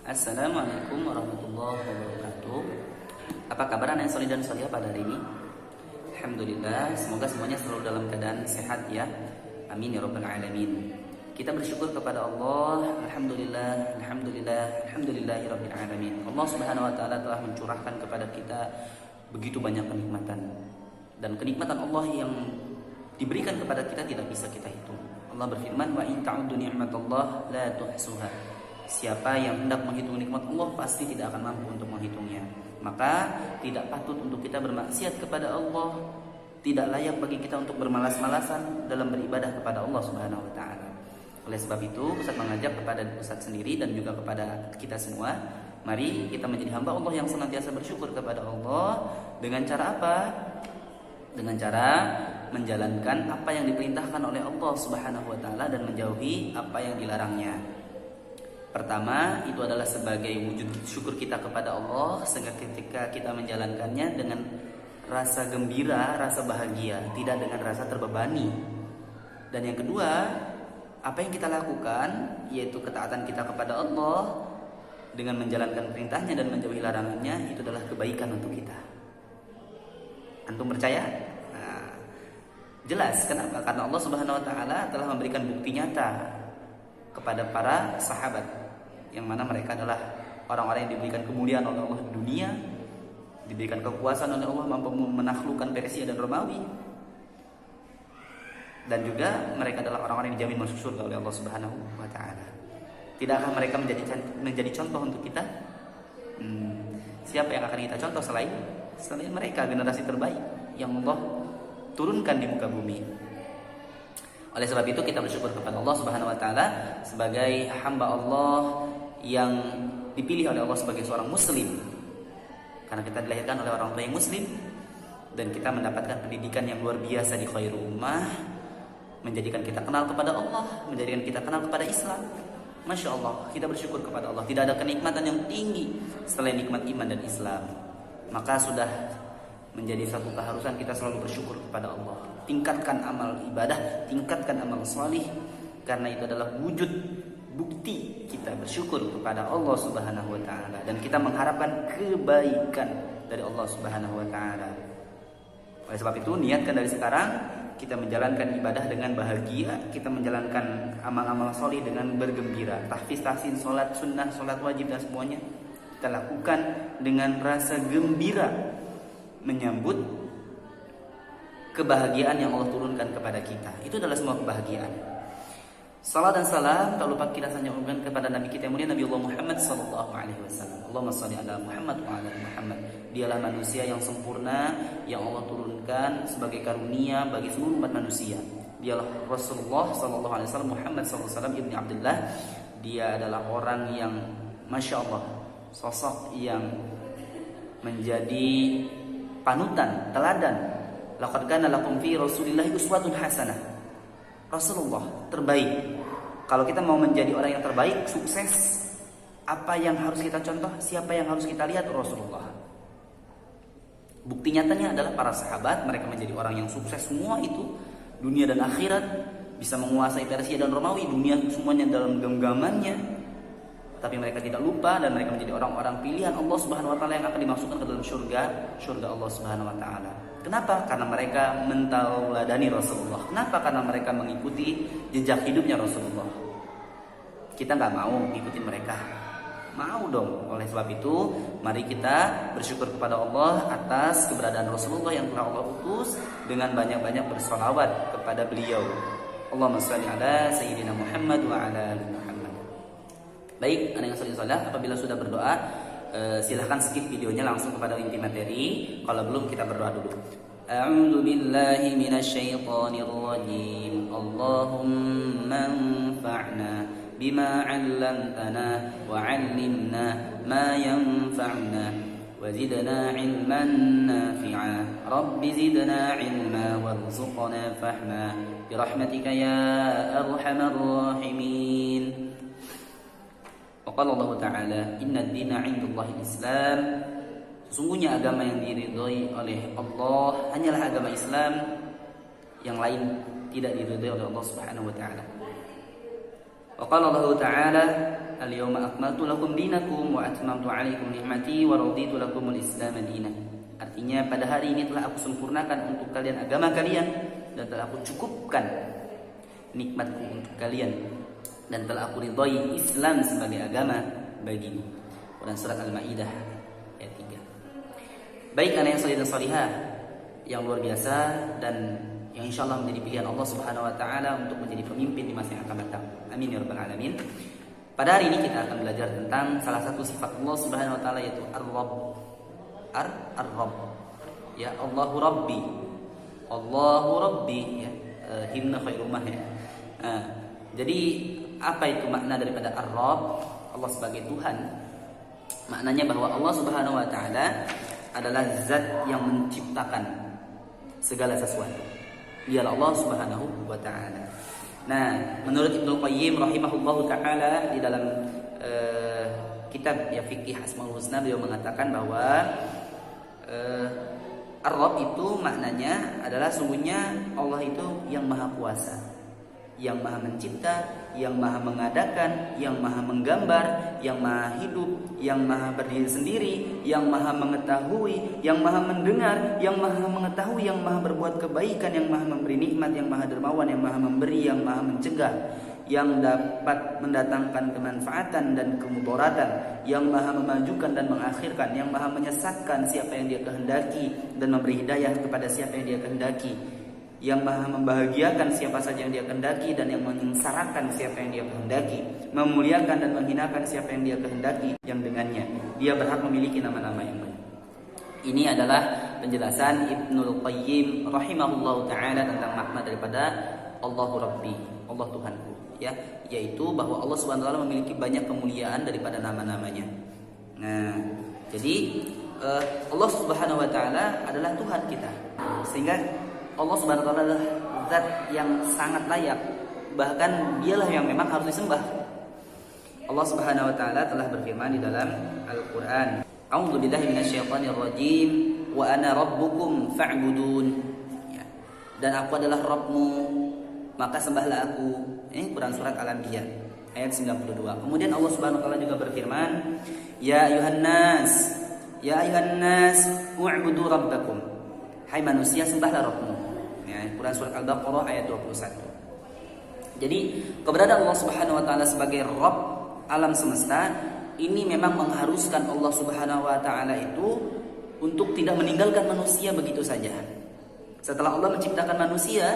Assalamualaikum warahmatullahi wabarakatuh. Apa kabar anak yang solid dan solihah pada hari ini? Alhamdulillah, semoga semuanya selalu dalam keadaan sehat ya. Amin ya rabbal alamin. Kita bersyukur kepada Allah. Alhamdulillahirabbil alamin. Allah Subhanahu wa taala telah mencurahkan kepada kita begitu banyak kenikmatan. Dan kenikmatan Allah yang diberikan kepada kita tidak bisa kita hitung. Allah berfirman, "Wa in ta'uddu ni'matallah la tuhsuha." Siapa yang hendak menghitung nikmat Allah pasti tidak akan mampu untuk menghitungnya. Maka tidak patut untuk kita bermaksiat kepada Allah. Tidak layak bagi kita untuk bermalas-malasan dalam beribadah kepada Allah Subhanahu wa taala. Oleh sebab itu, Ustaz mengajak kepada Ustaz sendiri dan juga kepada kita semua, mari kita menjadi hamba Allah yang senantiasa bersyukur kepada Allah. Dengan cara apa? Dengan cara menjalankan apa yang diperintahkan oleh Allah Subhanahu wa taala dan menjauhi apa yang dilarangnya. Pertama, itu adalah sebagai wujud syukur kita kepada Allah, sehingga ketika kita menjalankannya dengan rasa gembira, rasa bahagia, tidak dengan rasa terbebani. Dan yang kedua, apa yang kita lakukan, yaitu ketaatan kita kepada Allah dengan menjalankan perintahnya dan menjauhi larangannya, itu adalah kebaikan untuk kita. Antum percaya? Nah, jelas, kenapa? Karena Allah Subhanahu wa taala telah memberikan bukti nyata kepada para sahabat, yang mana mereka adalah orang-orang yang diberikan kemuliaan oleh Allah di dunia, diberikan kekuasaan oleh Allah, mampu menaklukkan Persia dan Romawi, dan juga mereka adalah orang-orang yang dijamin masuk surga oleh Allah Subhanahu wa taala. Tidakkah mereka menjadi contoh untuk kita? Siapa yang akan kita contoh selain mereka, generasi terbaik yang Allah turunkan di muka bumi. Oleh sebab itu kita bersyukur kepada Allah Subhanahu wa taala sebagai hamba Allah yang dipilih oleh Allah sebagai seorang muslim. Karena kita dilahirkan oleh orang tua yang muslim dan kita mendapatkan pendidikan yang luar biasa di khairul ummah, menjadikan kita kenal kepada Allah, menjadikan kita kenal kepada Islam. Masya Allah, kita bersyukur kepada Allah. Tidak ada kenikmatan yang tinggi selain nikmat iman dan Islam. Maka sudah menjadi satu keharusan kita selalu bersyukur kepada Allah. Tingkatkan amal ibadah, tingkatkan amal salih, karena itu adalah wujud bukti kita bersyukur kepada Allah Subhanahu wa taala dan kita mengharapkan kebaikan dari Allah Subhanahu wa taala. Oleh sebab itu, niatkan dari sekarang kita menjalankan ibadah dengan bahagia, kita menjalankan amal-amal salih dengan bergembira. Tahfiz, tahsin, salat sunnah, salat wajib dan semuanya kita lakukan dengan rasa gembira, menyambut kebahagiaan yang Allah turunkan kepada kita. Itu adalah semua kebahagiaan. Salat dan salam tak lupa kita sanjungkan kepada Nabi kita yang mulia, Nabi Allah Muhammad sallallahu alaihi wasallam. Allahumma shalli ala Muhammad wa ala Muhammad. Dialah manusia yang sempurna yang Allah turunkan sebagai karunia bagi seluruh umat manusia. Dialah Rasulullah sallallahu alaihi wasallam, Muhammad sallallahu alaihi wasallam ibni Abdullah. Dia adalah orang yang masya Allah, sosok yang menjadi panutan, teladan. Laqad kana lakum fi Rasulillahi uswatun hasanah. Rasulullah terbaik. Kalau kita mau menjadi orang yang terbaik, sukses, apa yang harus kita contoh? Siapa yang harus kita lihat? Rasulullah. Bukti nyatanya adalah para sahabat, mereka menjadi orang yang sukses semua itu, dunia dan akhirat, bisa menguasai Persia dan Romawi, dunia semuanya dalam genggamannya. Tapi mereka tidak lupa dan mereka menjadi orang-orang pilihan Allah Subhanahu wa taala yang akan dimasukkan ke dalam surga Allah Subhanahu wa taala. Kenapa? Karena mereka mentauladani Rasulullah. Kenapa? Karena mereka mengikuti jejak hidupnya Rasulullah. Kita nggak mau ngikutin mereka, mau dong. Oleh sebab itu, mari kita bersyukur kepada Allah atas keberadaan Rasulullah yang telah Allah utus dengan banyak-banyak bersolawat kepada beliau. Allahumma shalli ala Sayyidina Muhammad wa ala ali Muhammad. Baik, anak yang salah, apabila sudah berdoa, silahkan skip videonya langsung kepada inti materi. Kalau belum, kita berdoa dulu. A'udzu billahi minasyaitonir rajim. Allahumma anfa'na bima 'allamtana wa 'allimna ma yanfa'una wa zidna 'ilman nafi'a. Rabbi zidna 'ilma warzuqna fahma bi rahmatika ya arhamar rahimin. Qala Allah Ta'ala, inna ad-dina 'indallahi Islam. Sesungguhnya agama yang diridhoi oleh Allah hanyalah agama Islam, yang lain tidak diridhoi oleh Allah Subhanahu wa taala. Wa qala Allah Ta'ala, al-yawma akmaltu lakum dinakum wa atmamtu 'alaikum ni'mati wa raditu lakumul Islam dinan. Artinya pada hari ini telah aku sempurnakan untuk kalian agama kalian dan telah aku cukupkan nikmatku untuk kalian dan telah aku ridhai Islam sebagai agama bagimu. Quran surat Al-Maidah ayat 3. Baik anak yang salih dan salihah yang luar biasa dan yang insyaallah menjadi pilihan Allah Subhanahu wa taala untuk menjadi pemimpin di masa yang akan datang. Amin ya rabbal alamin. Pada hari ini kita akan belajar tentang salah satu sifat Allah Subhanahu wa taala yaitu Ar-Rabb. Ar-Rabb. Ya, Allahu Rabbi. Allahu Rabbi ya. Hinna khairumah ya. Jadi apa itu makna daripada Ar-Rabb? Allah sebagai Tuhan. Maknanya bahwa Allah Subhanahu wa taala adalah zat yang menciptakan segala sesuatu. Dialah Allah Subhanahu wa taala. Nah, menurut Ibnu Qayyim rahimahullahu taala di dalam kitab ya Fiqh Asmaul Husna, beliau mengatakan bahwa Ar-Rabb itu maknanya adalah sungguhnya Allah itu yang maha kuasa, yang maha mencipta, yang maha mengadakan, yang maha menggambar, yang maha hidup, yang maha berdiri sendiri, yang maha mengetahui, yang maha mendengar, yang maha mengetahui, yang maha berbuat kebaikan, yang maha memberi nikmat, yang maha dermawan, yang maha memberi, yang maha mencegah, yang dapat mendatangkan kemanfaatan dan kemudaratan, yang maha memajukan dan mengakhirkan, yang maha menyesatkan siapa yang dia kehendaki dan memberi hidayah kepada siapa yang dia kehendaki, yang maha membahagiakan siapa saja yang dia kehendaki dan yang menyengsarakan siapa yang dia kehendaki, memuliakan dan menghinakan siapa yang dia kehendaki, yang dengannya dia berhak memiliki nama-nama yang baik. Ini adalah penjelasan Ibnul Qayyim rahimahullahu taala tentang makna daripada Allahu Rabbi, Allah Tuhanku, ya, yaitu bahwa Allah Subhanahu wa taala memiliki banyak kemuliaan daripada nama-namanya. Nah, jadi Allah Subhanahu wa taala adalah Tuhan kita. Sehingga Allah Subhanahu wa taala adalah zat yang sangat layak, bahkan dialah yang memang harus disembah. Allah Subhanahu wa taala telah berfirman di dalam Al-Qur'an, "A'udzu billahi minasyaitonir rajim wa ana rabbukum fa'budun." Ya. Dan aku adalah Rabbmu, maka sembahlah aku. Ini Quran surat Al-Anbiya ayat 92. Kemudian Allah Subhanahu wa taala juga berfirman, "Ya ayuhan nas, u'budu rabbakum." Hai manusia, sembahlah Rabbmu. Ya, Quran surat Al-Baqarah ayat 21. Jadi, keberadaan Allah Subhanahu wa taala sebagai Rabb alam semesta ini memang mengharuskan Allah Subhanahu wa taala itu untuk tidak meninggalkan manusia begitu saja. Setelah Allah menciptakan manusia,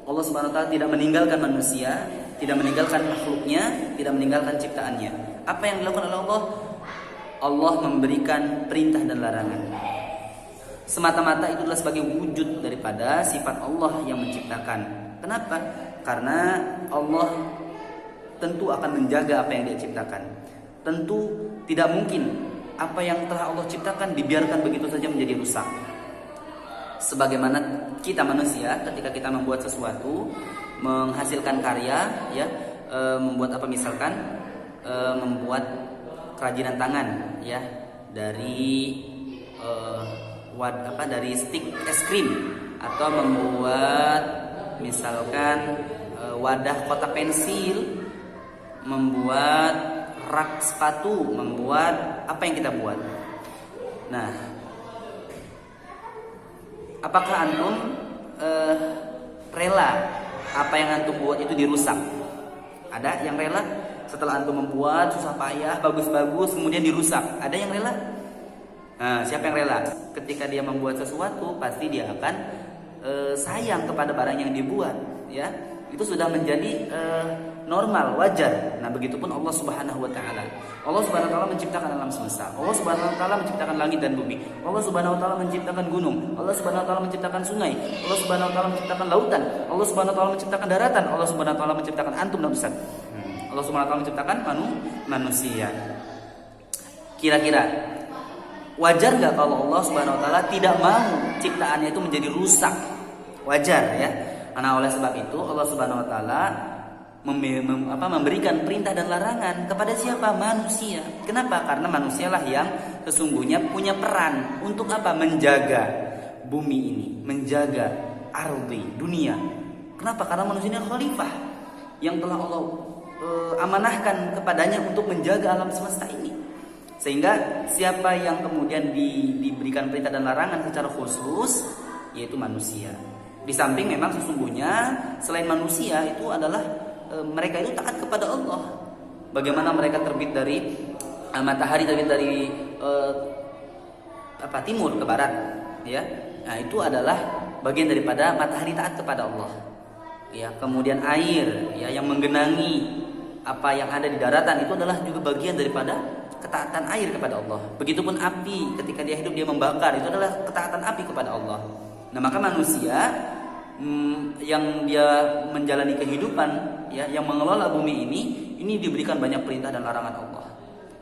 Allah Subhanahu wa taala tidak meninggalkan manusia, tidak meninggalkan makhluknya, tidak meninggalkan ciptaannya. Apa yang dilakukan oleh Allah? Allah memberikan perintah dan larangan. Semata-mata itu adalah sebagai wujud daripada sifat Allah yang menciptakan. Kenapa? Karena Allah tentu akan menjaga apa yang Dia ciptakan. Tentu tidak mungkin apa yang telah Allah ciptakan dibiarkan begitu saja menjadi rusak. Sebagaimana kita manusia ketika kita membuat sesuatu, menghasilkan karya, ya, membuat apa misalkan membuat kerajinan tangan, ya, dari dari stik es krim, atau membuat misalkan wadah kotak pensil, membuat rak sepatu, membuat apa yang kita buat. Nah, apakah antum rela apa yang antum buat itu dirusak? Ada yang rela setelah antum membuat susah payah, bagus-bagus, kemudian dirusak? Ada yang rela? Nah, siapa yang rela? Ketika dia membuat sesuatu, pasti dia akan sayang kepada barang yang dibuat, ya. Itu sudah menjadi normal, wajar. Nah, begitupun Allah Subhanahu wa taala. Allah Subhanahu wa taala menciptakan alam semesta. Allah Subhanahu wa taala menciptakan langit dan bumi. Allah Subhanahu wa taala menciptakan gunung. Allah Subhanahu wa taala menciptakan sungai. Allah Subhanahu wa taala menciptakan lautan. Allah Subhanahu wa taala menciptakan daratan. Allah Subhanahu wa taala menciptakan antum dan ustaz. Allah Subhanahu wa taala menciptakan manusia. Kira-kira wajar nggak kalau Allah Subhanahu wa taala tidak mau ciptaannya itu menjadi rusak? Wajar, ya. Karena oleh sebab itu Allah Subhanahu wa taala memberikan perintah dan larangan kepada siapa? Manusia. Kenapa? Karena manusialah yang sesungguhnya punya peran untuk apa? Menjaga bumi ini, menjaga ardi, dunia. Kenapa? Karena manusia ini khalifah yang telah Allah amanahkan kepadanya untuk menjaga alam semesta ini. Sehingga siapa yang kemudian diberikan perintah dan larangan secara khusus, yaitu manusia. Di samping memang sesungguhnya selain manusia itu adalah mereka itu taat kepada Allah. Bagaimana mereka terbit dari matahari terbit dari timur ke barat, ya. Nah, itu adalah bagian daripada matahari taat kepada Allah. Ya, kemudian air ya yang menggenangi apa yang ada di daratan itu adalah juga bagian daripada ketaatan air kepada Allah. Begitupun api, ketika dia hidup dia membakar, itu adalah ketaatan api kepada Allah. Nah, maka manusia yang dia menjalani kehidupan ya, yang mengelola bumi ini diberikan banyak perintah dan larangan Allah.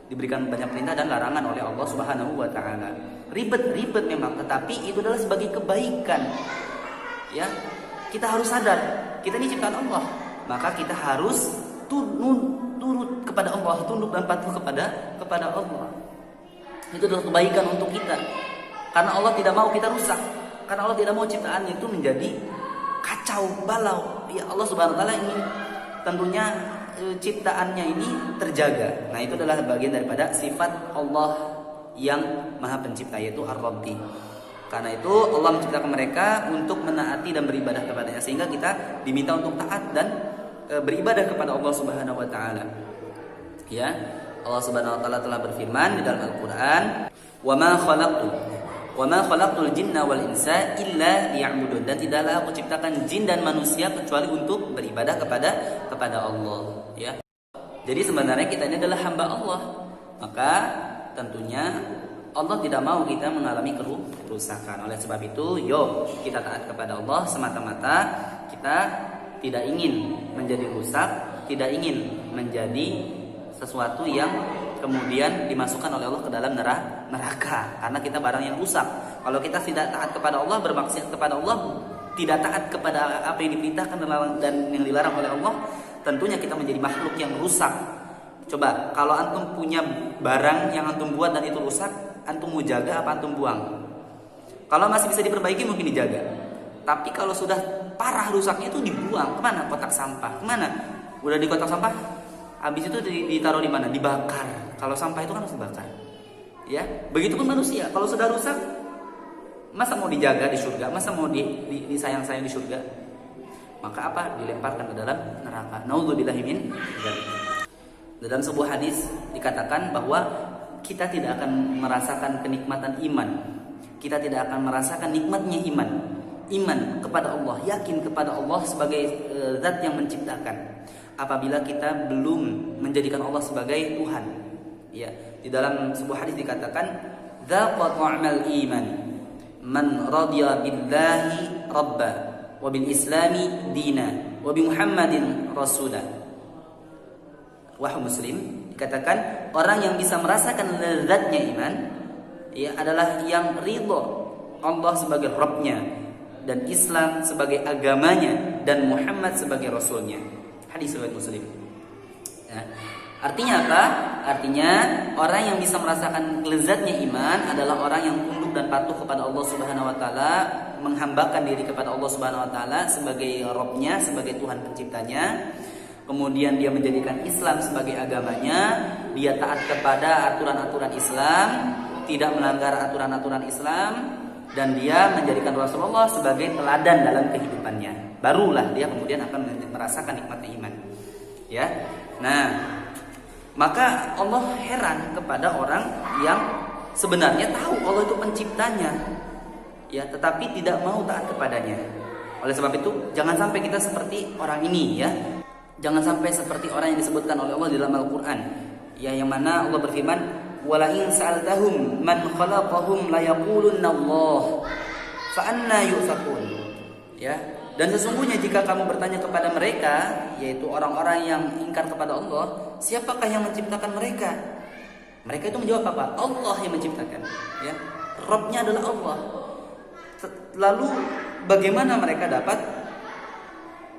Diberikan banyak perintah dan larangan oleh Allah Subhanahu wa taala. Ribet memang, tetapi itu adalah sebagai kebaikan. Ya. Kita harus sadar, kita ini ciptaan Allah. Maka kita harus turut kepada Allah, tunduk dan patuh kepada Allah. Itu adalah kebaikan untuk kita. Karena Allah tidak mau kita rusak. Karena Allah tidak mau ciptaannya itu menjadi kacau balau. Ya, Allah Subhanahu wa taala ingin tentunya ciptaannya ini terjaga. Nah, itu adalah bagian daripada sifat Allah yang Maha Pencipta, yaitu Ar-Rabbi. Karena itu Allah menciptakan mereka untuk menaati dan beribadah kepadanya, sehingga kita diminta untuk taat dan beribadah kepada Allah Subhanahu wa taala. Ya, Allah Subhanahu wa taala telah berfirman di dalam Al-Qur'an, "Wa ma khalaqtul jinna wal insa illa liya'budun." Dan tidaklah aku ciptakan jin dan manusia kecuali untuk beribadah kepada Allah, ya. Jadi sebenarnya kita ini adalah hamba Allah. Maka tentunya Allah tidak mau kita mengalami kerusakan. Oleh sebab itu, yuk kita taat kepada Allah semata-mata. Kita tidak ingin menjadi rusak, tidak ingin menjadi sesuatu yang kemudian dimasukkan oleh Allah ke dalam neraka. Karena kita barang yang rusak. Kalau kita tidak taat kepada Allah, bermaksiat kepada Allah, tidak taat kepada apa yang diperintahkan dan yang dilarang oleh Allah, tentunya kita menjadi makhluk yang rusak. Coba, kalau antum punya barang yang antum buat dan itu rusak, antum mau jaga apa antum buang? Kalau masih bisa diperbaiki mungkin dijaga. Tapi kalau sudah parah rusaknya itu dibuang. Kemana? Kotak sampah. Kemana? Udah di kotak sampah, habis itu ditaruh di mana? Dibakar. Kalau sampah itu kan harus dibakar. Ya, begitupun manusia. Kalau sudah rusak, masa mau dijaga di surga? Masa mau disayang-sayang di surga? Maka apa? Dilemparkan ke dalam neraka. Naudzubillahi min dzalik. Dalam sebuah hadis dikatakan bahwa kita tidak akan merasakan kenikmatan iman. Kita tidak akan merasakan nikmatnya iman. Iman kepada Allah, yakin kepada Allah sebagai zat yang menciptakan, apabila kita belum menjadikan Allah sebagai Tuhan. Ya, di dalam sebuah hadis dikatakan, "Dzaqa ta'mal iman man radiya billahi rabba wa bil islami dina wa bi Muhammadin rasulah." Wahyu Muslim dikatakan orang yang bisa merasakan lezatnya iman ya adalah yang ridho Allah sebagai Rabbnya dan Islam sebagai agamanya dan Muhammad sebagai Rasulnya. Hadis riwayat Muslim. Ya. Artinya apa? Artinya orang yang bisa merasakan lezatnya iman adalah orang yang tunduk dan patuh kepada Allah Subhanahu wa taala, menghambakan diri kepada Allah Subhanahu wa taala sebagai Rabbnya, sebagai Tuhan penciptanya. Kemudian dia menjadikan Islam sebagai agamanya, dia taat kepada aturan-aturan Islam, tidak melanggar aturan-aturan Islam, dan dia menjadikan Rasulullah sebagai teladan dalam kehidupannya. Barulah dia kemudian akan merasakan nikmatnya iman. Ya. Nah, maka Allah heran kepada orang yang sebenarnya tahu Allah itu penciptanya, ya, tetapi tidak mau taat kepadanya. Oleh sebab itu, jangan sampai kita seperti orang ini, ya. Jangan sampai seperti orang yang disebutkan oleh Allah di dalam Al-Qur'an, ya, yang mana Allah berfirman, "Wala in sa'altahum man khalaqahum la yaqulunna Allah fa anna yufakun." Ya, dan sesungguhnya jika kamu bertanya kepada mereka, yaitu orang-orang yang ingkar kepada Allah, siapakah yang menciptakan mereka? Mereka itu menjawab apa? Allah yang menciptakan, ya. Rabbnya adalah Allah. Lalu bagaimana mereka dapat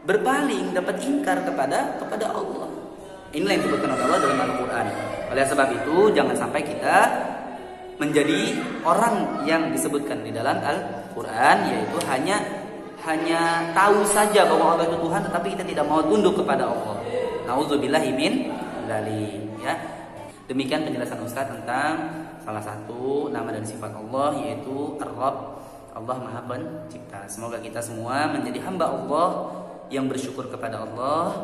berpaling, dapat ingkar kepada Allah? Inilah yang disebutkan oleh Allah dalam Al-Quran. Oleh sebab itu jangan sampai kita menjadi orang yang disebutkan di dalam Al-Quran, yaitu hanya tahu saja bahwa Allah itu Tuhan, tetapi kita tidak mau tunduk kepada Allah. Nauzubillahi min dzalik ya. Demikian penjelasan Ustaz tentang salah satu nama dan sifat Allah, yaitu Ar-Rabb, Allah Maha Pencipta. Semoga kita semua menjadi hamba Allah yang bersyukur kepada Allah,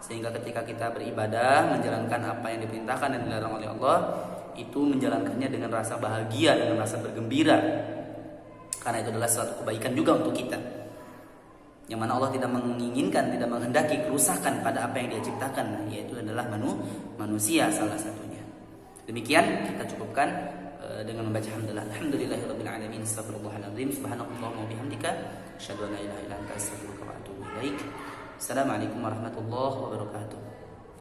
sehingga ketika kita beribadah, menjalankan apa yang diperintahkan dan dilarang oleh Allah, itu menjalankannya dengan rasa bahagia, dengan rasa bergembira, karena itu adalah suatu kebaikan juga untuk kita, yang mana Allah tidak menginginkan, tidak menghendaki kerusakan pada apa yang Dia ciptakan, yaitu adalah manusia salah satunya. Demikian kita cukupkan dengan membaca hamdalah. Alhamdulillahirabbil alamin. Astagfirullahaladzim. Subhanallahumma wa bihamdika asyhadu an la ilaha illa anta astaghfiruka wa atubu ilaik. Assalamualaikum warahmatullahi wabarakatuh.